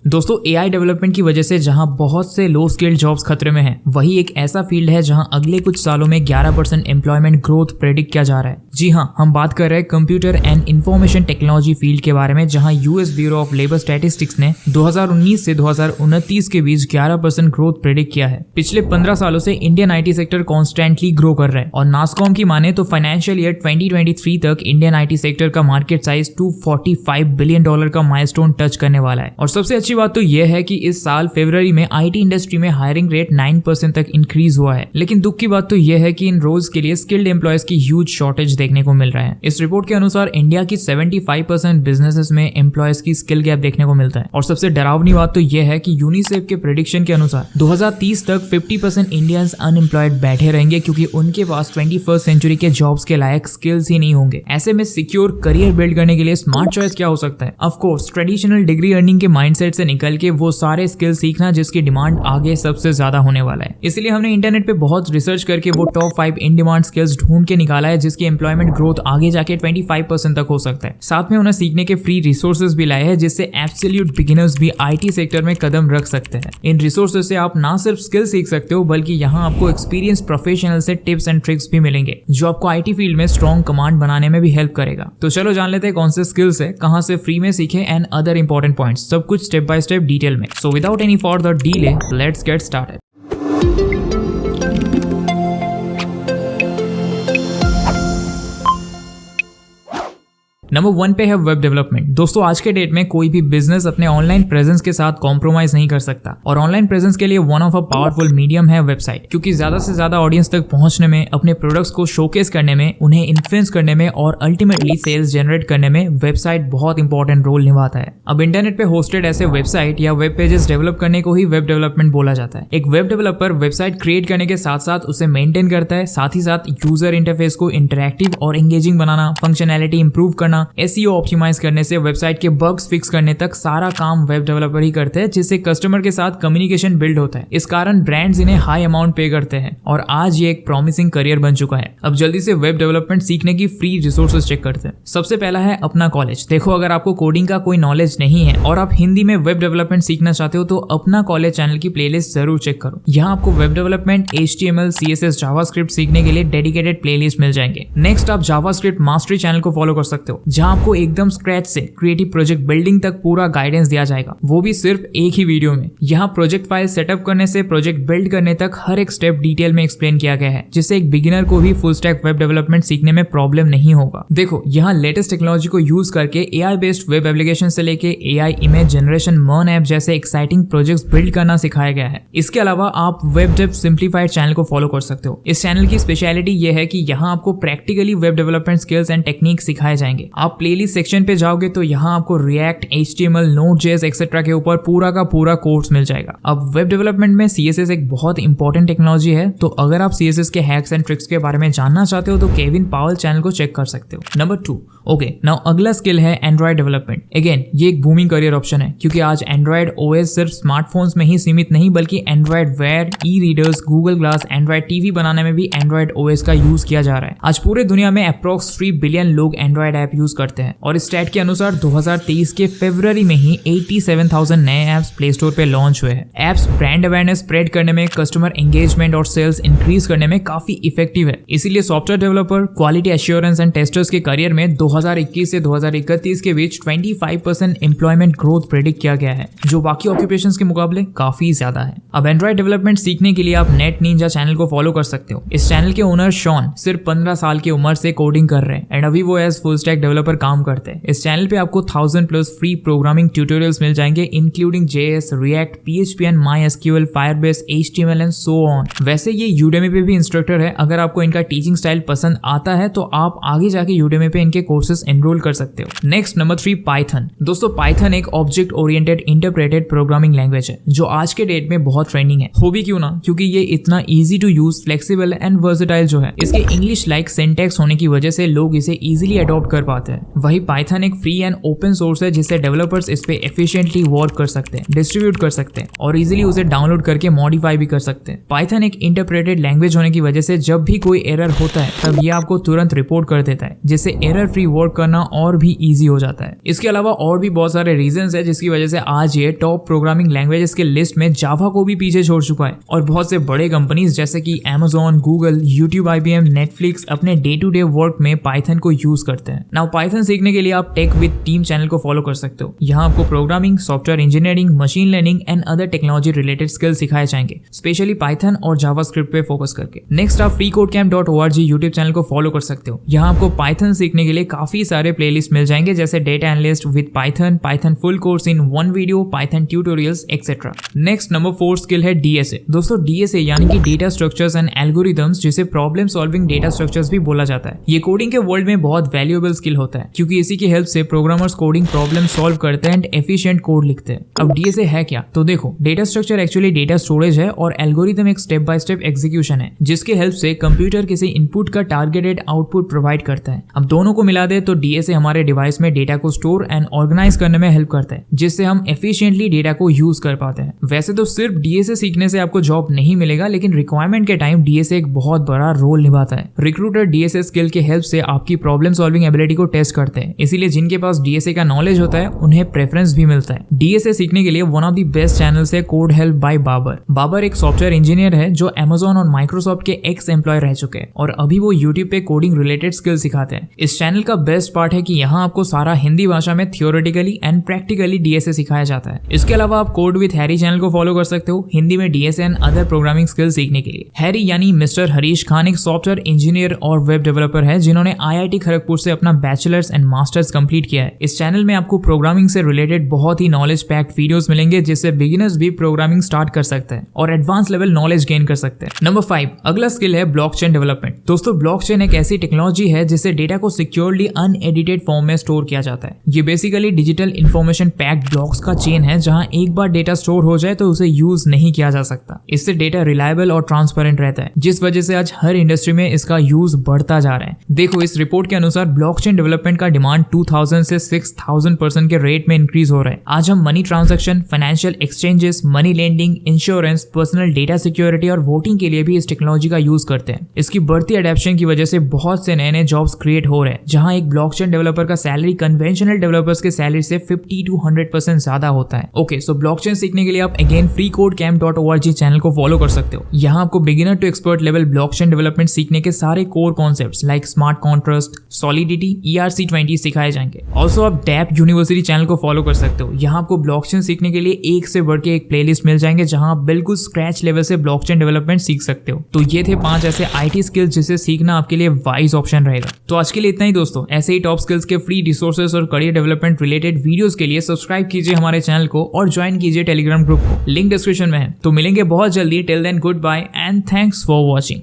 दोस्तों AI development की वजह से जहां बहुत से लो स्किल्ड जॉब्स खतरे में हैं, वही एक ऐसा फील्ड है जहां अगले कुछ सालों में 11% एम्प्लॉयमेंट ग्रोथ प्रेडिक्ट किया जा रहा है। जी हां, हम बात कर रहे हैं computer and information technology field के बारे में, जहां US bureau of labour statistics ने 2019 से 2029 के बीच 11% ग्रोथ प्रेडिक्ट किया है। पिछले 15 सालों से Indian IT sector constantly grow कर रहा है और नासकॉम की माने तो फाइनेंशियल ईयर 2023 तक इंडियन आईटी सेक्टर का मार्केट साइज $245 बिलियन का माइलस्टोन टच करने वाला है। और सबसे अच्छी बात तो यह है कि इस साल फरवरी में आईटी इंडस्ट्री में हायरिंग रेट 9% तक इंक्रीज हुआ है। लेकिन दुख की बात तो यह है कि इन रोल्स के लिए स्किल्ड एम्प्लॉयज की ह्यूज शॉर्टेज देखने को मिल रहा है। इस रिपोर्ट के अनुसार इंडिया की 75% बिजनेसेस में एम्प्लॉयज की स्किल गैप देखने को मिलता है। और सबसे डरावनी बात तो यह है कि यूनिसेफ के प्रेडिक्शन के अनुसार 2030 तक 50% इंडियंस अनएम्प्लॉयड बैठे रहेंगे, क्योंकि उनके पास 21st सेंचुरी के जॉब्स के लायक स्किल्स ही नहीं होंगे। ऐसे में सिक्योर करियर बिल्ड करने के लिए स्मार्ट चॉइस क्या हो सकता है? Of course traditional degree earning के माइंडसेट से निकल के वो सारे स्किल सीखना जिसकी डिमांड आगे सबसे ज्यादा होने वाला है। इसलिए हमने इंटरनेट पे बहुत रिसर्च करके वो टॉप 5 इन डिमांड स्किल्स ढूंढ के निकाला है, जिसकी एम्प्लॉयमेंट ग्रोथ आगे जाके 25% तक हो सकता है। साथ में उन्हें सीखने के फ्री रिसोर्सेज भी लाए हैं, जिससे एब्सोल्यूट बिगिनर्स भी आईटी सेक्टर में कदम रख सकते हैं। इन रिसोर्सेज से आप ना सिर्फ स्किल सीख सकते हो, बल्कि यहाँ आपको एक्सपीरियंस प्रोफेशनल से टिप्स एंड ट्रिक्स भी मिलेंगे, जो आपको आईटी फील्ड में स्ट्रॉन्ग कमांड बनाने में भी हेल्प करेगा। तो चलो जान लेते हैं कौन से स्किल्स है, कहां से फ्री में सीखे एंड अदर इंपॉर्टेंट पॉइंट्स, सब कुछ स्टेप बाय स्टेप डिटेल में। So without any further delay, let's get started. Number 1 पे है वेब डेवलपमेंट। दोस्तों आज के डेट में कोई भी बिजनेस अपने ऑनलाइन प्रेजेंस के साथ कॉम्प्रोमाइज नहीं कर सकता, और ऑनलाइन प्रेजेंस के लिए one of a powerful medium है वेबसाइट, क्योंकि ज्यादा से ज्यादा ऑडियंस तक पहुंचने में, अपने प्रोडक्ट्स को शोकेस करने में, उन्हें इन्फ्लुएंस करने में और अल्टीमेटली सेल्स जनरेट करने में वेबसाइट बहुत इंपॉर्टेंट रोल निभाता है। अब इंटरनेट पे होस्टेड ऐसे वेबसाइट या वेब पेजेस डेवलप करने को ही वेब डेवलपमेंट बोला जाता है। एक वेब डेवलपर वेबसाइट क्रिएट करने के साथ साथ उसे मेंटेन करता है, साथ ही साथ यूजर इंटरफेस को इंटरैक्टिव और एंगेजिंग बनाना, फंक्शनैलिटी इंप्रूव करना, एसईओ ऑप्टिमाइज करने से वेबसाइट के बग्स फिक्स करने तक सारा काम वेब डेवलपर ही करते हैं, जिससे कस्टमर के साथ कम्युनिकेशन बिल्ड होता है। इस कारण ब्रांड्स इन्हें हाई अमाउंट पे करते हैं और आज ये एक प्रॉमिसिंग करियर बन चुका है। अब जल्दी से वेब डेवलपमेंट सीखने की फ्री रिसोर्सेज चेक करते हैं। सबसे पहला है अपना कॉलेज। देखो, अगर आपको कोडिंग का कोई नॉलेज नहीं है और आप हिंदी में वेब डेवलपमेंट सीखना चाहते हो, तो अपना कॉलेज चैनल की प्लेलिस्ट जरूर चेक करो। यहाँ आपको web development, HTML, CSS, JavaScript सीखने के लिए डेडिकेटेड प्लेलिस्ट मिल जाएंगे। नेक्स्ट आप जावास्क्रिप्ट मास्टरी चैनल को फॉलो कर सकते हो, जहाँ आपको एकदम स्क्रैच से क्रिएटिव प्रोजेक्ट बिल्डिंग तक पूरा गाइडेंस दिया जाएगा, वो भी सिर्फ एक ही वीडियो में। यहाँ प्रोजेक्ट फाइल सेटअप करने से प्रोजेक्ट बिल्ड करने तक हर एक स्टेप डिटेल में एक्सप्लेन किया गया है, जिससे एक बिगिनर को भी फुल स्टैक वेब डेवलपमेंट सीखने में प्रॉब्लम नहीं होगा। देखो, यहाँ लेटेस्ट टेक्नोलॉजी को यूज करके AI बेस्ड वेब एप्लीकेशन से लेके AI इमेज जनरेशन, मर्न ऐप जैसे एक्साइटिंग प्रोजेक्ट्स बिल्ड करना सिखाया गया है। इसके अलावा आप वेब डेव सिंप्लीफाइड चैनल को फॉलो कर सकते हो। इस चैनल की स्पेशलिटी यह है कि यहाँ आपको practically web development skills and technique सिखाए जाएंगे। आप प्लेलिस्ट सेक्शन पे जाओगे तो यहाँ आपको React, HTML, Node.js एक्सेट्रा के ऊपर पूरा का पूरा कोर्स मिल जाएगा। अब वेब डेवलपमेंट में CSS एक बहुत इंपॉर्टेंट टेक्नोलॉजी है, तो अगर आप CSS के हैक्स एंड ट्रिक्स के बारे में जानना चाहते हो तो केविन पावल चैनल को चेक कर सकते हो। नंबर 2, ओके, नाउ अगला स्किल है एंड्रॉइड डेवलपमेंट। अगेन ये एक बूमिंग करियर ऑप्शन है, क्योंकि आज एंड्रॉइड OS सिर्फ स्मार्टफोन्स में ही सीमित नहीं, बल्कि Android Wear, e-readers, Google Glass, Android TV बनाने में भी एंड्रॉइड OS का यूज किया जा रहा है। आज पूरे दुनिया में अप्रॉक्स 3 बिलियन लोग एंड्रॉइड ऐप यूज करते हैं, और इस स्टैट के अनुसार 2023 के फरवरी में ही 87,000 नए ऐप्स प्ले स्टोर पे लॉन्च हुए हैं। ऐप्स ब्रांड अवेयरनेस स्प्रेड करने में, कस्टमर एंगेजमेंट और सेल्स इंक्रीज करने में काफी इफेक्टिव है। इसीलिए software developer, quality assurance and testers के करियर में 2021 से 2031 के बीच 25% एम्प्लॉयमेंट ग्रोथ प्रेडिक्ट किया गया है, जो बाकी ऑक्यूपेशंस के मुकाबले काफी ज्यादा है। अब एंड्रॉइड डेवलपमेंट सीखने के लिए आप नेट निंजा चैनल को फॉलो कर सकते हो। इस चैनल के ओनर शॉन सिर्फ 15 साल की उम्र से कोडिंग कर रहे हैं एंड अभी वो एज फुल स्टैक डेवलपर काम करते हैं। इस चैनल पे आपको 1000+ फ्री प्रोग्रामिंग ट्यूटोरियल्स मिल जाएंगे, including JS, React, PHP and MySQL, Firebase, HTML and so on. वैसे ये Udemy पे भी इंस्ट्रक्टर है। अगर आपको इनका टीचिंग स्टाइल पसंद आता है तो आप आगे जाके Udemy पे इनके कोर्सेज एनरोल कर सकते हो। Next number 3, Python. दोस्तों पाइथन एक object oriented interpreted programming language है, जो आज के डेट में बहुत ट्रेंडिंग है। हो भी क्यों ना, क्योंकि ये इतना easy to use, flexible and versatile जो है। इसके इंग्लिश लाइक सिंटैक्स होने की वजह से लोग इसे इजीली अडॉप्ट कर पाते हैं। वही पाइथन एक फ्री एंड ओपन सोर्स है, जिससे डेवलपर्स इस पे एफिशिएंटली वर्क कर सकते हैं, डिस्ट्रीब्यूट कर सकते हैं और इजीली उसे डाउनलोड करके मॉडिफाई भी कर सकते हैं। पाइथन एक इंटरप्रेटेड लैंग्वेज होने की वजह से जब भी कोई एरर होता है तब ये आपको तुरंत रिपोर्ट कर देता है, जिससे एरर फ्री वर्क करना और भी ईजी हो जाता है। इसके अलावा और भी बहुत सारे रीजंस है जिसकी वजह से आज ये टॉप प्रोग्रामिंग लैंग्वेजेस के लिस्ट में जावा को भी पीछे छोड़ चुका है और बहुत से बड़े कंपनीज जैसे कि Amazon, Google, YouTube, IBM, Netflix अपने डे टू डे वर्क में पाइथन को यूज करते हैं। नाउ पाइथन सीखने के लिए आप टेक विद टीम चैनल को फॉलो कर सकते हो। यहाँ आपको programming, software engineering, machine learning and other technology related skills सिखाए जाएंगे, स्पेशली पाइथन और जावास्क्रिप्ट पे फोकस करके। नेक्स्ट आप freecodecamp.org यूट्यूब चैनल को फॉलो कर सकते हो। यहाँ आपको पाइथन सीखने के लिए काफी सारे प्लेलिस्ट मिल जाएंगे जैसे data analyst with Python, Python full course in one video, Python tutorials etcetera. Next number 4 skill है DSA। दोस्तों DSA यानी कि डेटा स्ट्रक्चर्स एंड एल्गोरिथम्स, जिसे प्रॉब्लम सॉल्विंग डेटा स्ट्रक्चर्स भी बोला जाता है। ये कोडिंग के वर्ल्ड में बहुत वैल्यूएबल स्किल होता है क्योंकि इसी की हेल्प से प्रोग्रामर्स कोडिंग प्रॉब्लम सॉल्व करते हैं एंड एफिशिएंट कोड लिखते हैं। अब DSA है क्या? तो देखो, data structure actually data storage है और एल्गोरिथम एक स्टेप बाय स्टेप एग्जीक्यूशन है जिसकी हेल्प से कंप्यूटर किसी इनपुट का टारगेटेड आउटपुट प्रोवाइड करता है। अब दोनों को मिला दे तो DSA हमारे डिवाइस में डेटा को स्टोर एंड ऑर्गेनाइज करने में हेल्प करता है जिससे हम एफिशिएंटली डेटा को यूज कर पाते हैं। वैसे तो सिर्फ DSA सीखने से आपको जॉब नहीं मिलेगा, लेकिन रिक्वायरमेंट के टाइम DSA एक बहुत बड़ा रोल निभाता है। रिक्रूटर DSA स्किल के हेल्प से आपकी प्रॉब्लम सॉल्विंग एबिलिटी को टेस्ट करते हैं, इसीलिए जिनके पास DSA का नॉलेज होता है उन्हें प्रेफरेंस भी मिलता है। DSA सीखने के लिए one of the best channels है code help by Babar. Babar एक सॉफ्टवेयर इंजीनियर है जो Amazon और Microsoft के एक्स एम्प्लॉय रह चुके हैं और अभी वो YouTube पे कोडिंग रिलेटेड स्किल सिखाते हैं। इस चैनल का बेस्ट पार्ट है कि यहाँ आपको सारा हिंदी भाषा में थियोरेटिकली एंड प्रैक्टिकली DSA सिखाया जाता है। इसके अलावा आप कोड विद हैरी चैनल को फॉलो कर सकते हो हिंदी में DSA and other programming skill सीखने के लिए। हैरी यानी मिस्टर हरीश खान एक सॉफ्टवेयर इंजीनियर और वेब डेवलपर है जिन्होंने IIT खड़गपुर से अपना बैचलर्स एंड मास्टर्स कंप्लीट किया है। इस चैनल में आपको प्रोग्रामिंग से रिलेटेड बहुत ही नॉलेज पैक्ड वीडियोस मिलेंगे जिससे बिगिनर्स भी प्रोग्रामिंग स्टार्ट कर सकते हैं और एडवांस लेवल नॉलेज गेन कर सकते हैं। नंबर 5 अगला स्किल है ब्लॉकचेन डेवलपमेंट। दोस्तों ब्लॉकचेन एक ऐसी टेक्नोलॉजी है जिससे डेटा को सिक्योरली अनएडिटेड फॉर्म में स्टोर किया जाता है। ये basically digital information packed blocks का चेन है जहां एक बार डेटा स्टोर हो जाए तो उसे यूज नहीं किया जा सकता। इससे डेटा रिलायबल और ट्रांसपेरेंट रहता है जिस वजह से आज हर इंडस्ट्री में इसका यूज बढ़ता जा रहा है। देखो इस रिपोर्ट के अनुसार ब्लॉकचेन डेवलपमेंट का डिमांड 2000 से 6000% के रेट में इंक्रीज हो रहा है। आज हम money transaction, financial exchanges, money lending, insurance, personal data security और वोटिंग के लिए भी इस टेक्नोलॉजी का यूज करते हैं। इसकी बढ़ती अडेप्शन की वजह से बहुत से नए नए जॉब्स क्रिएट हो रहे हैं जहां एक ब्लॉकचेन डेवलपर का सैलरी कन्वेंशनल डेवलपर्स के सैलरी से 50 to 100% ज्यादा होता है। ओके, सो ब्लॉकचेन सीखने के लिए आप अगेन freecodecamp.org चैनल को फॉलो कर सकते हो। यहाँ आपको beginner to expert level blockchain development सीखने के सारे core concepts like smart contracts, solidity, ERC20 सिखाए जाएंगे। ऑल्सो आप डैप यूनिवर्सिटी चैनल को फॉलो कर सकते हो। यहाँ आपको ब्लॉकचेन सीखने के लिए एक से बढ़ के एक प्लेलिस्ट मिल जाएंगे जहां आप बिल्कुल स्क्रैच लेवल से ब्लॉकचेन डेवलपमेंट सीख सकते हो। तो ये थे 5 ऐसे IT स्किल्स जिसे सीखना आपके लिए वाइज ऑप्शन रहेगा। तो आज के लिए इतना ही दोस्तों। ऐसे ही टॉप स्किल्स के फ्री रिसोर्सेज और करियर डेवलपमेंट रिलेटेड वीडियोस के लिए सब्सक्राइब कीजिए हमारे चैनल को और ज्वाइन कीजिए टेलीग्राम ग्रुप को, लिंक डिस्क्रिप्शन में है। तो मिलेंगे बहुत जल्दी। Till then goodbye and thanks for watching.